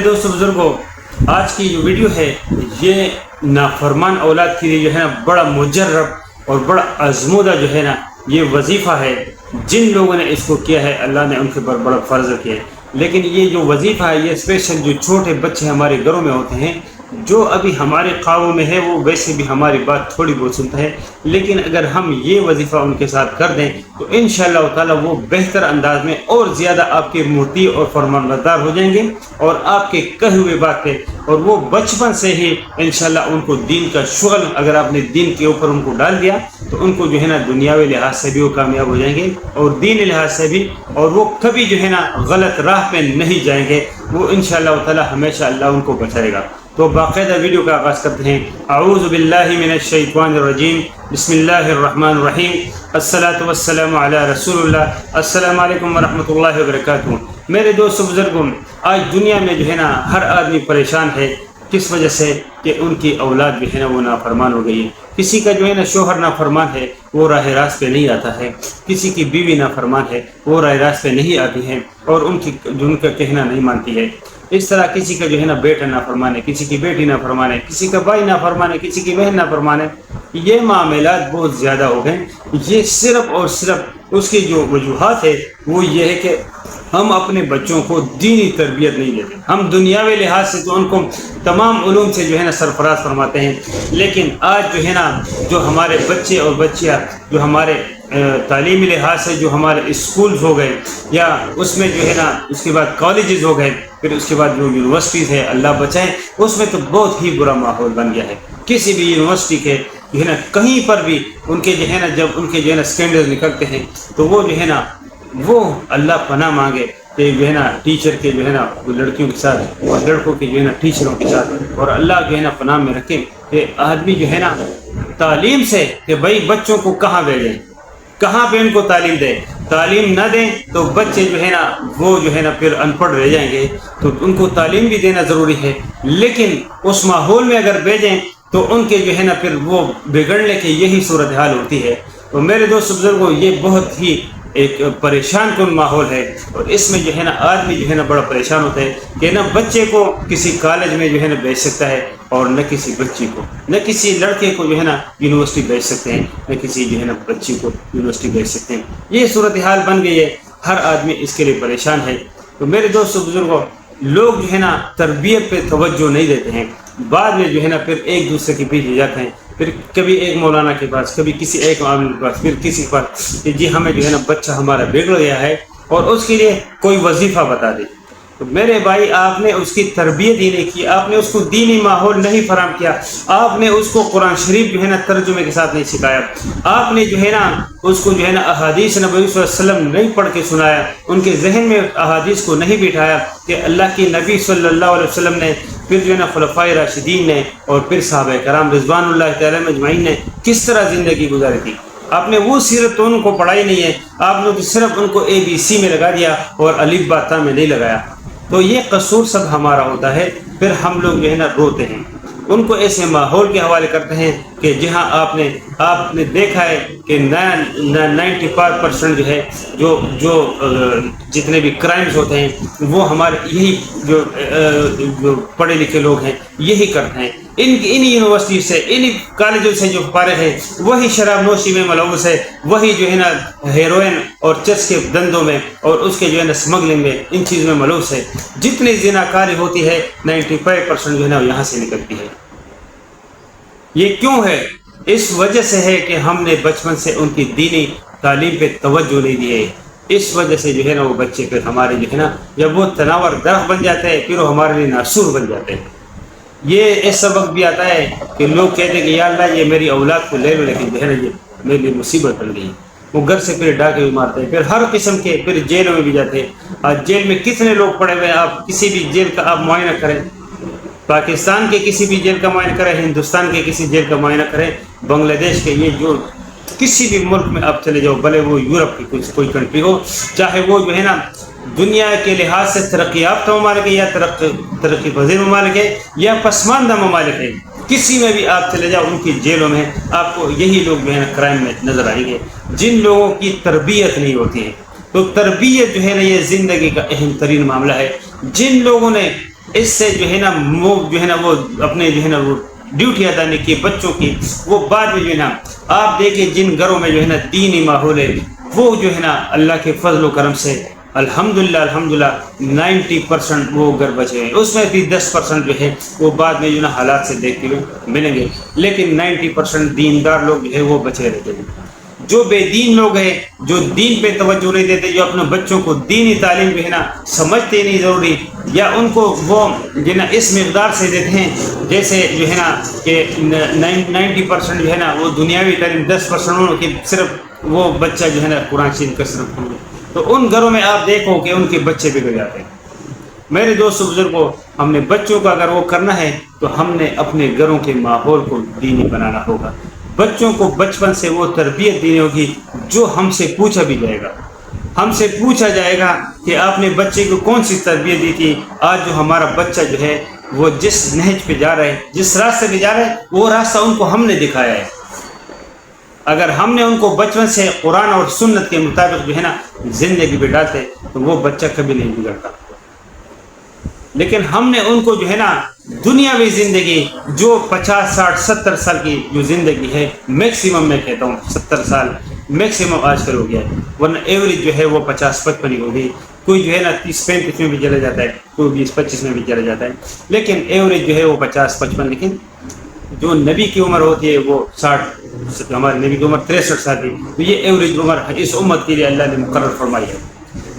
دوستوں بزرگوں، آج کی جو ویڈیو ہے یہ نافرمان اولاد کے لیے جو ہے نا بڑا مجرب اور بڑا آزمودہ جو ہے نا یہ وظیفہ ہے۔ جن لوگوں نے اس کو کیا ہے اللہ نے ان کے پر بڑا فرض کیا ہے، لیکن یہ جو وظیفہ ہے یہ اسپیشل جو چھوٹے بچے ہمارے گھروں میں ہوتے ہیں، جو ابھی ہمارے قابو میں ہے، وہ ویسے بھی ہماری بات تھوڑی بہت سنتا ہے، لیکن اگر ہم یہ وظیفہ ان کے ساتھ کر دیں تو انشاءاللہ تعالی وہ بہتر انداز میں اور زیادہ آپ کے مطیع اور فرمانبردار ہو جائیں گے، اور آپ کے کہے ہوئے بات پہ، اور وہ بچپن سے ہی انشاءاللہ ان کو دین کا شغل اگر آپ نے دین کے اوپر ان کو ڈال دیا تو ان کو جو ہے نا دنیاوی لحاظ سے بھی وہ کامیاب ہو جائیں گے اور دینی لحاظ سے بھی، اور وہ کبھی جو ہے نا غلط راہ پہ نہیں جائیں گے، وہ انشاءاللہ تعالی ہمیشہ اللہ ان کو بچائے گا۔ تو باقاعدہ ویڈیو کا آغاز کرتے ہیں۔ اعوذ باللہ من الشیطان الرجیم، بسم اللہ الرحمن الرحیم، الصلاۃ والسلام علی رسول اللہ۔ السلام علیکم ورحمۃ اللہ وبرکاتہ۔ میرے دوستو بزرگوں، آج دنیا میں جو ہے نا ہر آدمی پریشان ہے، کس وجہ سے کہ ان کی اولاد جو ہے نا وہ نافرمان ہو گئی ہے۔ کسی کا جو ہے نا شوہر نافرمان ہے، وہ راہ راست پہ نہیں آتا ہے، کسی کی بیوی نافرمان ہے، وہ راہ راست پہ نہیں آتی ہے اور ان کا کہنا نہیں مانتی ہے۔ اس طرح کسی کا جو ہے نا بیٹا نافرمان ہے، کسی کی بیٹی نافرمان ہے، کسی کا بھائی نافرمان ہے، کسی کی بہن نافرمان ہے۔ یہ معاملات بہت زیادہ ہو گئے۔ یہ صرف اور صرف اس کی جو وجوہات ہے وہ یہ ہے کہ ہم اپنے بچوں کو دینی تربیت نہیں دیتے۔ ہم دنیاوی لحاظ سے تو ان کو تمام علوم سے جو ہے نا سرفراز فرماتے ہیں، لیکن آج جو ہے نا جو ہمارے بچے اور بچیاں جو ہمارے تعلیمی لحاظ سے جو ہمارے اسکولز ہو گئے، یا اس میں جو ہے نا اس کے بعد کالجز ہو گئے، پھر اس کے بعد جو یونیورسٹیز ہے اللہ بچائیں، اس میں تو بہت ہی برا ماحول بن گیا ہے۔ کسی بھی یونیورسٹی کے جو ہے نا کہیں پر بھی ان کے جو ہے نا جب ان کے جو ہے نا اسکینڈلز نکلتے ہیں تو وہ جو ہے نا وہ اللہ پناہ مانگے کہ جو ہے نا ٹیچر کے جو ہے نا لڑکیوں کے ساتھ اور لڑکوں کے جو ہے نا ٹیچروں کے ساتھ، اور اللہ جو ہے نا پناہ میں رکھے کہ آدمی جو ہے نا تعلیم سے کہ بھائی بچوں کو کہاں بھیجیں، کہاں پہ ان کو تعلیم دیں۔ تعلیم نہ دیں تو بچے جو ہے نا وہ جو ہے نا پھر ان پڑھ رہ جائیں گے۔ تو ان کو تعلیم بھی دینا ضروری ہے، لیکن اس ماحول میں اگر بھیجیں تو ان کے جو ہے نا پھر وہ بگڑنے کی یہی صورتحال ہوتی ہے۔ تو میرے دوست بزرگوں، یہ بہت ہی ایک پریشان کن ماحول ہے، اور اس میں جو ہے نا آدمی جو ہے نا بڑا پریشان ہوتا ہے کہ نہ بچے کو کسی کالج میں جو ہے نا بھیج سکتا ہے، اور نہ کسی بچی کو، نہ کسی لڑکے کو جو ہے نا یونیورسٹی بھیج سکتے ہیں، نہ کسی جو ہے نا بچی کو یونیورسٹی بھیج سکتے ہیں۔ یہ صورتحال بن گئی ہے، ہر آدمی اس کے لیے پریشان ہے۔ تو میرے دوستو بزرگوں، لوگ جو ہے نا تربیت پہ توجہ نہیں دیتے ہیں، بعد میں جو ہے نا پھر ایک دوسرے کے پیچھے جاتے ہیں، پھر کبھی ایک مولانا کے پاس، کبھی کسی ایک عالم کے پاس، پھر کسی کے پاس کہ جی ہمیں جو ہے نا بچہ ہمارا بگڑ گیا ہے اور اس کے لیے کوئی وظیفہ بتا دے۔ تو میرے بھائی، آپ نے اس کی تربیت ہی نہیں کی، آپ نے اس کو دینی ماحول نہیں فراہم کیا، آپ نے اس کو قرآن شریف جو ہے نا ترجمے کے ساتھ نہیں سکھایا، آپ نے جو ہے نا اس کو جو ہے نا احادیث نبی صلی اللہ علیہ وسلم نہیں پڑھ کے سنایا، ان کے ذہن میں احادیث کو نہیں بٹھایا کہ اللہ کی نبی صلی اللہ علیہ وسلم نے، پھر جو ہے نا خلفائے راشدین نے، اور پھر صحابہ کرام رضوان اللہ تعالیٰ اجمعین نے کس طرح زندگی گزاری تھی۔ آپ نے وہ سیرت تو ان کو پڑھائی نہیں ہے، آپ نے تو صرف ان کو ABC میں لگا دیا اور الف با تا میں نہیں لگایا۔ تو یہ قصور سب ہمارا ہوتا ہے، پھر ہم لوگ جو ہے نا روتے ہیں، ان کو ایسے ماحول کے حوالے کرتے ہیں کہ جہاں آپ نے دیکھا ہے کہ 95% جو ہے جو جتنے بھی کرائمز ہوتے ہیں وہ ہمارے یہی جو پڑھے لکھے لوگ ہیں یہی کرتے ہیں۔ ان یونیورسٹی سے، ان کالجوں سے جو فارغ ہے وہی شراب نوشی میں ملوث ہے، وہی جو ہے نا ہیروئن اور چرس کے دندوں میں اور اس کے جو ہے نا اسمگلنگ میں، ان چیز میں ملوث ہے۔ جتنی زناکاری ہوتی ہے 95% جو ہے نا یہاں سے نکلتی ہے۔ یہ کیوں ہے؟ اس وجہ سے ہے کہ ہم نے بچپن سے ان کی دینی تعلیم پہ توجہ نہیں دی ہے۔ اس وجہ سے جو ہے نا وہ بچے پھر ہمارے جو ہے نا جب وہ تناور درخت بن جاتے ہیں پھر وہ ہمارے لیے ناسور بن جاتے ہیں۔ یہ اس سبق بھی آتا ہے کہ لوگ کہتے ہیں کہ یا اللہ یہ میری اولاد کو لے لو، لیکن جو ہے نا یہ میرے لیے مصیبت بن گئی۔ وہ گھر سے پھر ڈاکے بھی مارتے ہیں، پھر ہر قسم کے، پھر جیلوں میں بھی جاتے ہیں۔ آج جیل میں کتنے لوگ پڑے ہوئے ہیں، آپ کسی بھی جیل کا آپ معائنہ کریں، پاکستان کے کسی بھی جیل کا معائنہ کریں، ہندوستان کے کسی جیل کا معائنہ کریں، بنگلہ دیش کے، یہ جو کسی بھی ملک میں آپ چلے جاؤ، بھلے وہ یورپ کی کوئی کنٹری ہو، چاہے وہ جو ہے نا دنیا کے لحاظ سے ترقی یافتہ ممالک ہے یا ترقی پذیر ممالک ہے یا پسماندہ ممالک ہے، کسی میں بھی آپ چلے جاؤ ان کی جیلوں میں آپ کو یہی لوگ جو ہے نا کرائم میں نظر آئیں گے، جن لوگوں کی تربیت نہیں ہوتی ہے۔ تو تربیت جو ہے نا یہ زندگی کا اہم ترین معاملہ ہے۔ جن لوگوں نے اس سے جو ہے نا وہ اپنے جو ہے نا وہ ڈیوٹی ادا نہیں کی بچوں کی، وہ بعد میں جو ہے نا آپ دیکھیں جن گھروں میں جو ہے نا دینی ماحول ہے وہ جو ہے نا اللہ کے فضل و کرم سے الحمدللہ 90% وہ گھر بچے ہیں، اس میں بھی 10% جو ہے وہ بعد میں جو ہے نا حالات سے دیکھتے ہوئے ملیں گے، لیکن 90% دیندار لوگ جو ہے وہ بچے رہتے ہیں۔ جو بے دین لوگ ہیں، جو دین پہ توجہ نہیں دیتے، جو اپنے بچوں کو دینی تعلیم جو ہے نا سمجھتے نہیں ضروری، یا ان کو وہ جو ہے نا اس مقدار سے دیتے ہیں جیسے جو ہے نا کہ 90% جو ہے نا وہ دنیاوی تعلیم، 10% کی صرف وہ بچہ جو ہے نا قرآن شریف کا صرف پڑھے، تو ان گھروں میں آپ دیکھو کہ ان کے بچے بگڑ جاتے ہیں۔ میرے دوستو بزرگوں، ہم نے بچوں کا اگر وہ کرنا ہے تو ہم نے اپنے گھروں کے ماحول کو دینی بنانا ہوگا، بچوں کو بچپن سے وہ تربیت دینی ہوگی جو ہم سے پوچھا بھی جائے گا، ہم سے پوچھا جائے گا کہ آپ نے بچے کو کون سی تربیت دی تھی۔ آج جو ہمارا بچہ جو ہے وہ جس نہج پہ جا رہا ہے، جس راستے پہ جا رہا ہے، وہ راستہ ان کو ہم نے دکھایا ہے۔ اگر ہم نے ان کو بچپن سے قرآن اور سنت کے مطابق جو ہے نا زندگی پہ ڈالتے تو وہ بچہ کبھی نہیں بگڑتا، لیکن ہم نے ان کو جو ہے نا دنیاوی زندگی جو 50 60 70 سال کی جو زندگی ہے، میکسیمم میں کہتا ہوں 70 سال میکسیمم آج کل ہو گیا ہے، ورنہ ایوریج جو ہے وہ 50 55 ہی ہوگی، کوئی جو ہے نا 30 35 میں بھی چلا جاتا ہے، کوئی 20 25 میں بھی چلا جاتا ہے، لیکن ایوریج جو ہے وہ 50 55۔ لیکن جو نبی کی عمر ہوتی ہے وہ 60، ہمارے نبی کی عمر 63 سال تھی، تو یہ ایوریج عمر اس امت کے لیے اللہ نے مقرر فرمائی ہے۔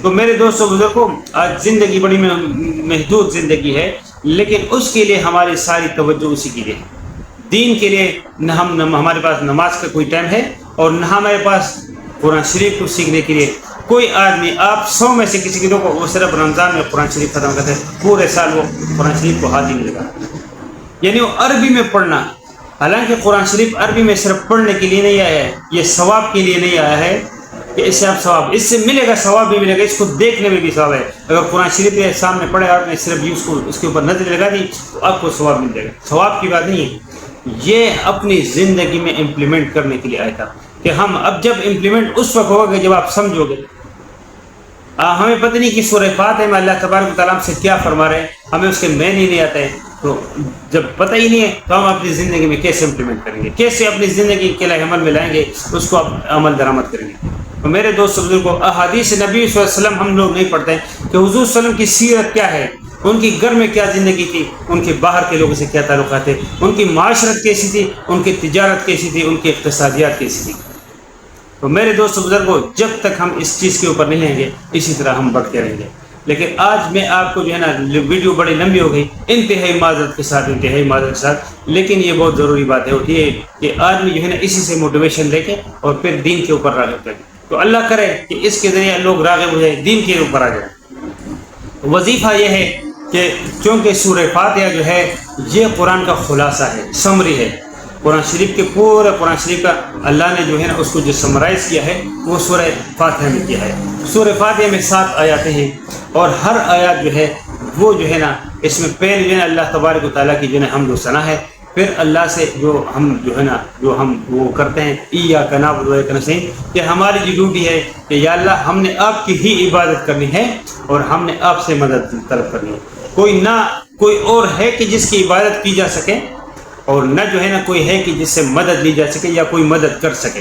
تو میرے دوستوں بزرگوں، آج زندگی بڑی محدود زندگی ہے، لیکن اس کے لیے ہماری ساری توجہ اسی کے لیے، دین کے لیے نہ ہمارے پاس نماز کا کوئی ٹائم ہے، اور نہ ہمارے پاس قرآن شریف کو سیکھنے کے لیے کوئی آدمی، آپ 100 میں سے کسی کو وہ صرف رمضان میں قرآن شریف ختم کرتے ہیں، پورے سال وہ قرآن شریف کو ہاتھ ہی نہیں لگا، یعنی وہ عربی میں پڑھنا، حالانکہ قرآن شریف عربی میں صرف پڑھنے کے لیے نہیں آیا ہے، یہ ثواب کے لیے نہیں آیا ہے کہ اس سے آپ ثواب، اس سے ملے گا، ثواب بھی ملے گا، اس کو دیکھنے میں بھی ثواب ہے۔ اگر قرآن شریف کے سامنے پڑھے آپ نے صرف اس کو اس کے اوپر نظر لگا دی تو آپ کو ثواب مل جائے گا، ثواب کی بات نہیں ہے، یہ اپنی زندگی میں امپلیمنٹ کرنے کے لیے آیا تھا کہ ہم اب جب امپلیمنٹ اس وقت ہوگا کہ جب آپ سمجھو گے۔ ہمیں پتہ نہیں کہ سورہ فاتحہ میں اللہ تبارک و تعالیٰ سے کیا فرما رہے ہیں، ہمیں اس کے معنی نہیں آتا ہے، تو جب پتہ ہی نہیں ہے تو ہم اپنی زندگی میں کیسے امپلیمنٹ کریں گے، کیسے اپنی زندگی کے لیے عمل میں لائیں گے، اس کو عمل درآمد کریں گے۔ تو میرے دوست بزرگوں، احادیث نبی صلی اللہ علیہ وسلم ہم لوگ نہیں پڑھتے ہیں کہ حضور صلی اللہ علیہ وسلم کی سیرت کیا ہے، ان کی گھر میں کیا زندگی تھی، ان کے باہر کے لوگوں سے کیا تعلقات تھے، ان کی معاشرت کیسی تھی، ان کی تجارت کیسی تھی، ان کی اقتصادیات کیسی تھی۔ تو میرے دوست بزرگوں، جب تک ہم اس چیز کے اوپر نہیں لیں گے اسی طرح ہم بڑھتے رہیں گے۔ لیکن آج میں آپ کو جو ہے نا ویڈیو بڑی لمبی ہو گئی، انتہائی معذرت کے ساتھ، لیکن یہ بہت ضروری بات ہوتی ہے کہ آدمی جو ہے نا اسی سے موٹیویشن لے کے اور پھر دین کے اوپر راغب کرے، تو اللہ کرے کہ اس کے ذریعے لوگ راغب ہو جائیں، دین کے اوپر آ جائیں۔ وظیفہ یہ ہے کہ چونکہ سورہ فاتحہ جو ہے یہ قرآن کا خلاصہ ہے، سمری ہے، قرآن شریف کے پورے قرآن شریف کا اللہ نے جو ہے نا اس کو جو سمرائز کیا ہے وہ سورہ فاتحہ میں کیا ہے۔ سورہ فاتحہ میں 7 آیاتیں ہیں، اور ہر آیات جو ہے وہ جو ہے نا اس میں پہلے جو ہے نا اللہ تبارک و تعالیٰ کی جو ہے حمد و ثنا ہے، پھر اللہ سے جو ہم وہ کرتے ہیں ایاک نعبد و ایاک نستعین، کہ ہماری جو ڈیوٹی ہے کہ یا اللہ ہم نے آپ کی ہی عبادت کرنی ہے اور ہم نے آپ سے مدد طلب کرنی ہے، کوئی اور ہے کہ جس کی عبادت کی جا سکے، اور نہ جو ہے نا کوئی ہے کہ جس سے مدد لی جا سکے یا کوئی مدد کر سکے۔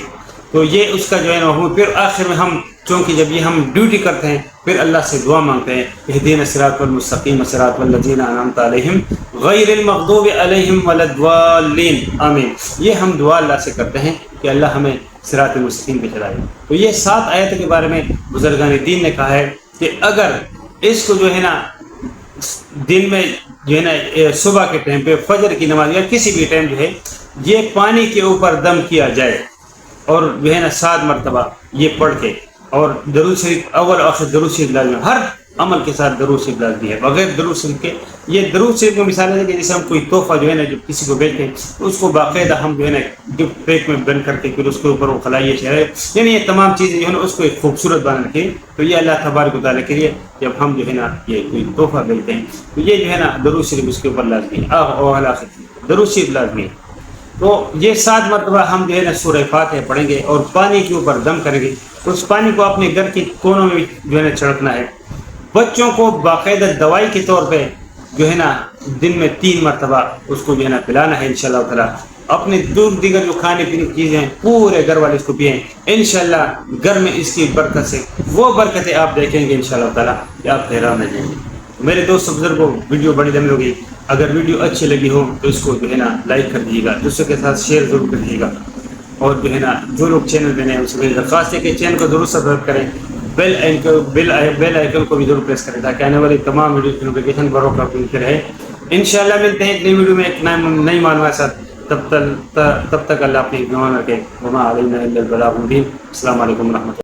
تو یہ اس کا جو ہے نا پھر آخر میں ہم چونکہ جب یہ ہم ڈیوٹی کرتے ہیں پھر اللہ سے دعا مانگتے ہیں، اہدنا الصراط المستقیم صراط الذین انعمت علیہم غیر المغضوب علیہم ولا الضالین آمین۔ یہ ہم دعا اللہ سے کرتے ہیں کہ اللہ ہمیں صراط المستقیم پہ چلائے۔ تو یہ 7 آیتوں کے بارے میں بزرگان دین نے کہا ہے کہ اگر اس کو جو ہے نا دن میں جو ہے نا صبح کے ٹائم پہ فجر کی نماز یا کسی بھی ٹائم جو ہے یہ پانی کے اوپر دم کیا جائے، اور جو ہے نا 7 مرتبہ یہ پڑھ کے، اور درود شریف اول آخر درود شریف لازمی، ہر عمل کے ساتھ درود شریف لازمی ہے، بغیر درود شریف کے یہ درود شریف کی مثال ہے کہ جیسے ہم کوئی تحفہ جو ہے نا جب کسی کو بیچتے ہیں تو اس کو باقاعدہ ہم جو ہے نا گفٹ پیک میں بند کر کے پھر اس کے اوپر وہ خلائیے چہرے، یعنی یہ تمام چیزیں جو ہے نا اس کو ایک خوبصورت بنا کے، تو یہ اللہ تبارک و تعالیٰ کے لیے جب ہم جو ہے نا یہ کوئی تحفہ بیچتے ہیں تو یہ جو ہے نا درود شریف اس کے اوپر لازمی ہے، درود شریف لازمی ہے۔ تو یہ 7 مرتبہ ہم جو ہے نا سورہ فاتحہ پڑھیں گے اور پانی کے اوپر دم کریں گے، اس پانی کو اپنے گھر کے کونوں میں جو ہے نا چھڑکنا ہے۔ بچوں کو باقاعدہ دوائی کے طور پہ جو ہے نا دن میں 3 مرتبہ اس کو جو ہے نا پلانا ہے انشاءاللہ تعالیٰ. اپنے دیگر جو کھانے پینے کی چیزیں ہیں پورے گھر والے اس کو پئیں انشاءاللہ. گھر میں اس کی برکت سے وہ برکتیں آپ دیکھیں گے انشاءاللہ تعالیٰ کہ آپ حیران رہ جائیں گے. میرے دوست بزرگوں ویڈیو بڑی لمبی ہوگی. اگر ویڈیو اچھی لگی ہو تو اس کو جو ہے نا لائک کر دیجیے گا, دوسروں کے ساتھ شیئر ضرور کر دیجیے گا. اور جو ہے نا جو لوگ چینل پہ نئے ہیں اس کو درخواست ہے کہ چینل کو ضرور سبسکرائب کریں, بیل آئیکن کو بھی ضرور پریس کریں تاکہ آنے والی تمام ویڈیو کی نوٹیفیکیشن بروں کا ملتے رہے. انشاءاللہ ملتے ہیں ایک نئی ویڈیو میں ایک نئی معلومات کے ساتھ. تب تک اللہ اپنی حفظ میں رکھے. وما علینا الا البلاغ المبین. السلام علیکم ورحمۃ اللہ.